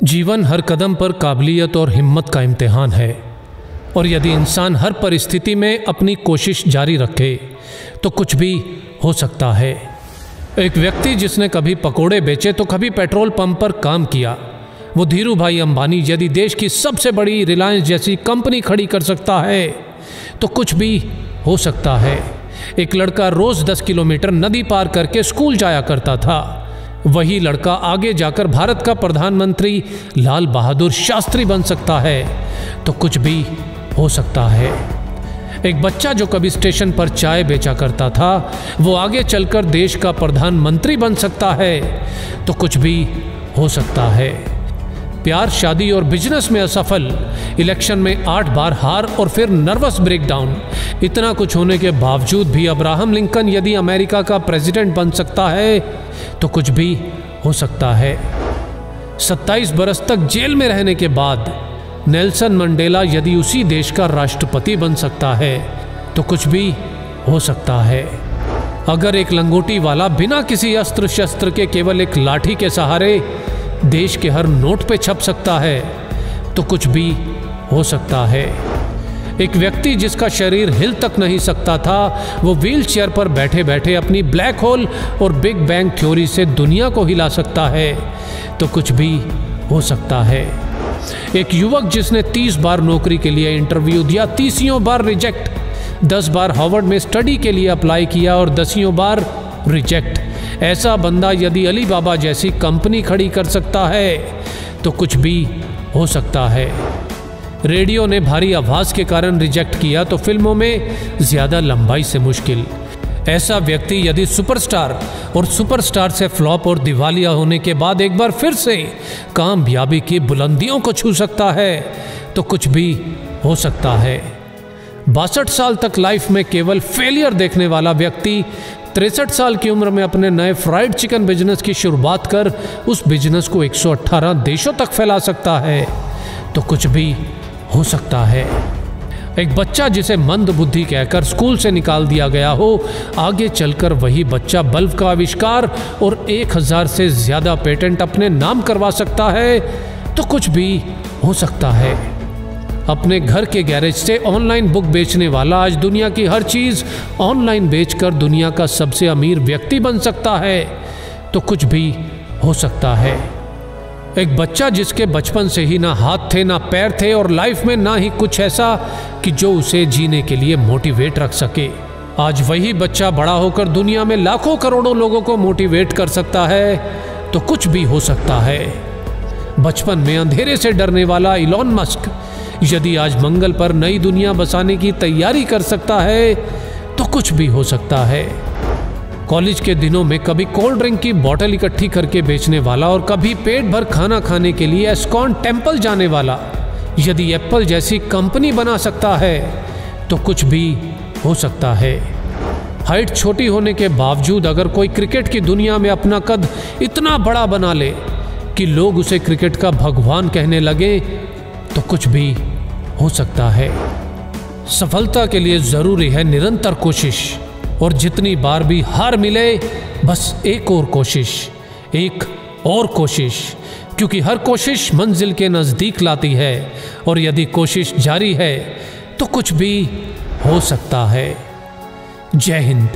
जीवन हर कदम पर काबिलियत और हिम्मत का इम्तिहान है, और यदि इंसान हर परिस्थिति में अपनी कोशिश जारी रखे तो कुछ भी हो सकता है। एक व्यक्ति जिसने कभी पकोड़े बेचे तो कभी पेट्रोल पंप पर काम किया, वो धीरू भाई अंबानी यदि देश की सबसे बड़ी रिलायंस जैसी कंपनी खड़ी कर सकता है तो कुछ भी हो सकता है। एक लड़का रोज 10 किलोमीटर नदी पार करके स्कूल जाया करता था, वही लड़का आगे जाकर भारत का प्रधानमंत्री लाल बहादुर शास्त्री बन सकता है, तो कुछ भी हो सकता है। एक बच्चा जो कभी स्टेशन पर चाय बेचा करता था, वो आगे चलकर देश का प्रधानमंत्री बन सकता है, तो कुछ भी हो सकता है। प्यार, शादी और बिजनेस में असफल, इलेक्शन में 8 बार हार और फिर नर्वस ब्रेकडाउन, इतना कुछ होने के बावजूद भी अब्राहम लिंकन यदि अमेरिका का प्रेसिडेंट बन सकता है तो कुछ भी हो सकता है। 27 बरस तक जेल में रहने के बाद नेल्सन मंडेला यदि उसी देश का राष्ट्रपति बन सकता है तो कुछ भी हो सकता है। अगर एक लंगोटी वाला बिना किसी अस्त्र शस्त्र के केवल एक लाठी के सहारे देश के हर नोट पे छप सकता है तो कुछ भी हो सकता है। एक व्यक्ति जिसका शरीर हिल तक नहीं सकता था, वो व्हील चेयर पर बैठे बैठे अपनी ब्लैक होल और बिग बैंग थ्योरी से दुनिया को हिला सकता है, तो कुछ भी हो सकता है। एक युवक जिसने 30 बार नौकरी के लिए इंटरव्यू दिया, 30 बार रिजेक्ट, 10 बार हार्वर्ड में स्टडी के लिए अप्लाई किया और 10 बार रिजेक्ट, ऐसा बंदा यदि अली बाबा जैसी कंपनी खड़ी कर सकता है तो कुछ भी हो सकता है। रेडियो ने भारी आवाज के कारण रिजेक्ट किया तो फिल्मों में ज्यादा लंबाई से मुश्किल। ऐसा व्यक्ति यदि सुपरस्टार और सुपरस्टार से फ्लॉप और दिवालिया होने के बाद एक बार फिर से कामयाबी की बुलंदियों को छू सकता है तो कुछ भी हो सकता है। 62 साल तक लाइफ में केवल फेलियर देखने वाला व्यक्ति 63 साल की उम्र में अपने नए फ्राइड चिकन बिजनेस की शुरुआत कर उस बिजनेस को 118 देशों तक फैला सकता है, तो कुछ भी हो सकता है। एक बच्चा जिसे मंद बुद्धि कहकर स्कूल से निकाल दिया गया हो, आगे चलकर वही बच्चा बल्ब का आविष्कार और 1000 से ज्यादा पेटेंट अपने नाम करवा सकता है, तो कुछ भी हो सकता है। अपने घर के गैरेज से ऑनलाइन बुक बेचने वाला आज दुनिया की हर चीज ऑनलाइन बेचकर दुनिया का सबसे अमीर व्यक्ति बन सकता है, तो कुछ भी हो सकता है। एक बच्चा जिसके बचपन से ही ना हाथ थे ना पैर थे और लाइफ में ना ही कुछ ऐसा कि जो उसे जीने के लिए मोटिवेट रख सके, आज वही बच्चा बड़ा होकर दुनिया में लाखों करोड़ों लोगों को मोटिवेट कर सकता है, तो कुछ भी हो सकता है। बचपन में अंधेरे से डरने वाला इलॉन मस्क यदि आज मंगल पर नई दुनिया बसाने की तैयारी कर सकता है तो कुछ भी हो सकता है। कॉलेज के दिनों में कभी कोल्ड ड्रिंक की बोतल इकट्ठी करके बेचने वाला और कभी पेट भर खाना खाने के लिए एस्कॉन टेम्पल जाने वाला यदि एप्पल जैसी कंपनी बना सकता है तो कुछ भी हो सकता है। हाइट छोटी होने के बावजूद अगर कोई क्रिकेट की दुनिया में अपना कद इतना बड़ा बना ले कि लोग उसे क्रिकेट का भगवान कहने लगे तो कुछ भी हो सकता है। सफलता के लिए जरूरी है निरंतर कोशिश, और जितनी बार भी हार मिले बस एक और कोशिश, एक और कोशिश, क्योंकि हर कोशिश मंजिल के नजदीक लाती है, और यदि कोशिश जारी है तो कुछ भी हो सकता है। जय हिंद।